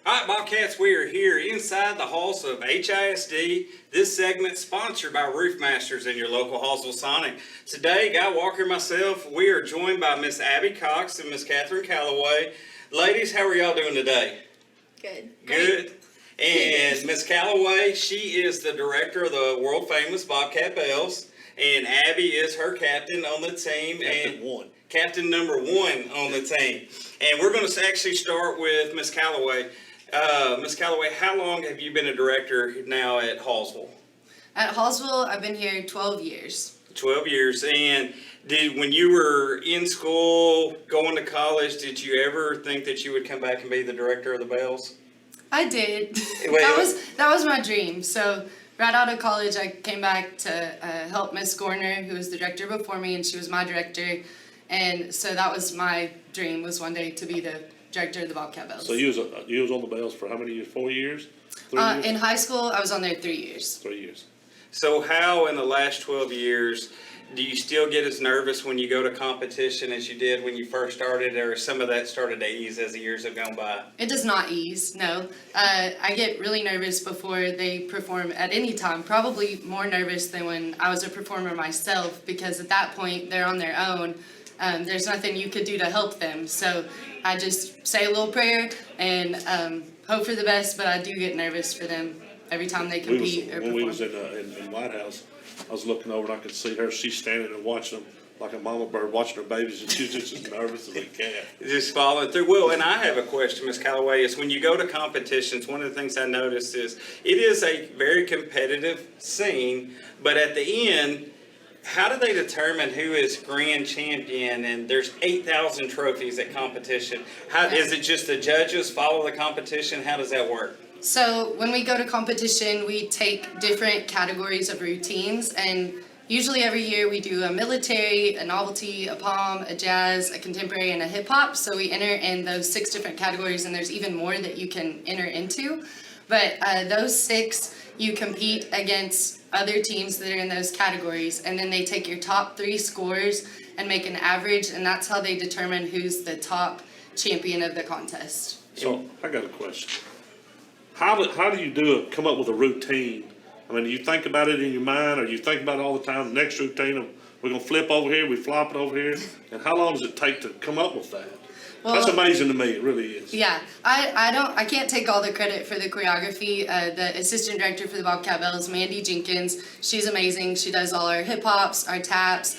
All right, Bobcats, we are here inside the halls of HISD. This segment sponsored by Roof Masters and your local Hallsville Sonic. Today, Guy Walker and myself, we are joined by Miss Abby Cox and Miss Kathryn Calaway. Ladies, how are y'all doing today? Good. Good. And Miss Calaway, she is the director of the world famous Bobcat Belles, and Abby is her captain on the team. Captain number one on the team. And we're going to actually start with Miss Calaway. Miss Calaway, how long have you been a director now at Hallsville? At Hallsville, I've been here 12 years. 12 years. And when you were in school, going to college, did you ever think that you would come back and be the director of the Belles? I did. That was my dream. So right out of college, I came back to help Miss Gorner, who was the director before me, and she was my director. And so that was my dream, was one day to be the director of the Bobcat Belles. So you was on the Belles for how many years? 4 years? 3 years? In high school, I was on there 3 years. 3 years. So how in the last 12 years do you still get as nervous when you go to competition as you did when you first started, or some of that started to ease as the years have gone by? It does not ease, no. I get really nervous before they perform at any time, probably more nervous than when I was a performer myself, because at that point they're on their own. There's nothing you could do to help them. So I just say a little prayer and hope for the best, but I do get nervous for them every time they compete or perform. When we was in White House, I was looking over and I could see her. She's standing and watching them like a mama bird watching her babies, and she's just as nervous as a cat. Just following through. Well, and I have a question, Ms. Calaway, is when you go to competitions, one of the things I noticed is it is a very competitive scene, but at the end, how do they determine who is grand champion? And there's 8,000 trophies at competition. Is it just the judges follow the competition? How does that work? So when we go to competition, we take different categories of routines, and usually every year we do a military, a novelty, a pom, a jazz, a contemporary, and a hip hop. So we enter in those 6 different categories, and there's even more that you can enter into. But those 6, you compete against other teams that are in those categories, and then they take your top 3 scores and make an average, and that's how they determine who's the top champion of the contest. So I got a question. How do you come up with a routine? I mean, do you think about it in your mind, or you think about it all the time? The next routine, we're gonna flip over here, we flop it over here, and how long does it take to come up with that? Well, that's amazing to me. It really is. Yeah, I can't take all the credit for the choreography. The assistant director for the Bobcat Belles, Mandy Jenkins, she's amazing. She does all our hip hops, our taps.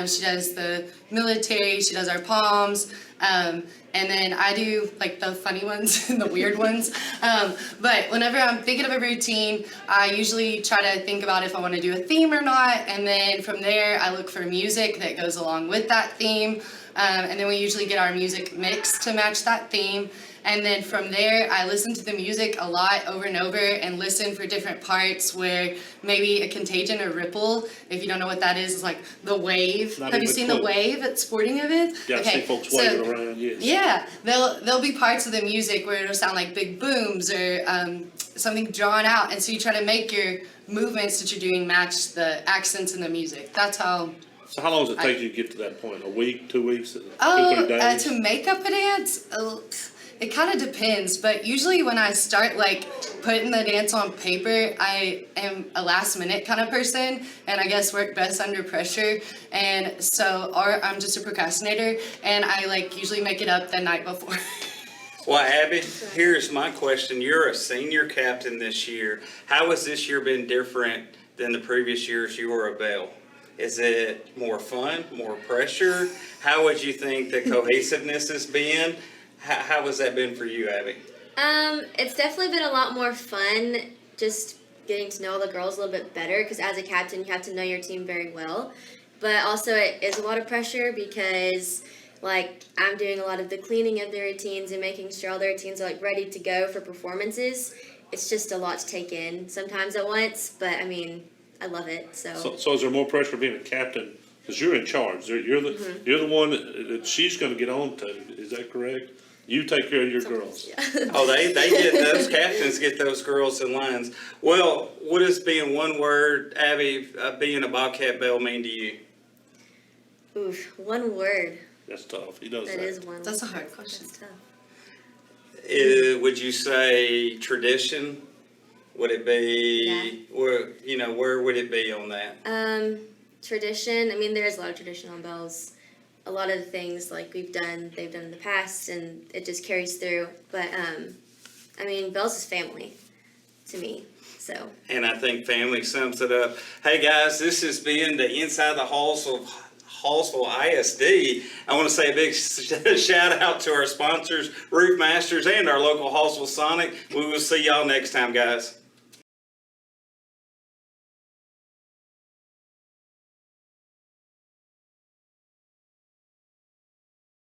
She does the military. She does our poms. And then I do like the funny ones and the weird ones. But whenever I'm thinking of a routine, I usually try to think about if I want to do a theme or not. And then from there, I look for music that goes along with that theme. And then we usually get our music mixed to match that theme. And then from there, I listen to the music a lot over and over and listen for different parts where maybe a contagion or ripple, if you don't know what that is, it's like the wave. Have you seen the wave at sporting events? Yeah, okay. I see folks waving around, yes. Yeah, there'll be parts of the music where it'll sound like big booms or something drawn out. And so you try to make your movements that you're doing match the accents in the music. That's how... So how long does it take you to get to that point? A week, 2 weeks, 2 3 days? To make up a dance, it kind of depends. But usually when I start like putting the dance on paper, I am a last minute kind of person, and I guess work best under pressure. And so, or I'm just a procrastinator, and I like usually make it up the night before. Well, Abby, here's my question. You're a senior captain this year. How has this year been different than the previous years you were a Belle? Is it more fun, more pressure? How would you think the cohesiveness has been? How has that been for you, Abby? It's definitely been a lot more fun just getting to know the girls a little bit better, because as a captain, you have to know your team very well. But also it is a lot of pressure because, like, I'm doing a lot of the cleaning of their routines and making sure all their routines are, like, ready to go for performances. It's just a lot to take in sometimes at once, but, I mean... I love it. So is there more pressure being a captain? Because you're in charge. You're the one that she's going to get on to. Is that correct? You take care of your girls. Yeah. Oh, they get those captains get those girls in lines. Well, what does being one word, Abby, being a Bobcat Belle mean to you? Oof, one word. That's tough. He does that. That is one. That's a hard question. That's tough. Would you say tradition? Would it be, where would it be on that? Tradition. I mean, there is a lot of tradition on Belles. A lot of the things like they've done in the past, and it just carries through. But I mean, Belles is family to me. So. And I think family sums it up. Hey guys, this has been the Inside the Halls of Hallsville ISD. I want to say a big shout out to our sponsors, Roof Masters, and our local Hallsville Sonic. We will see y'all next time, guys.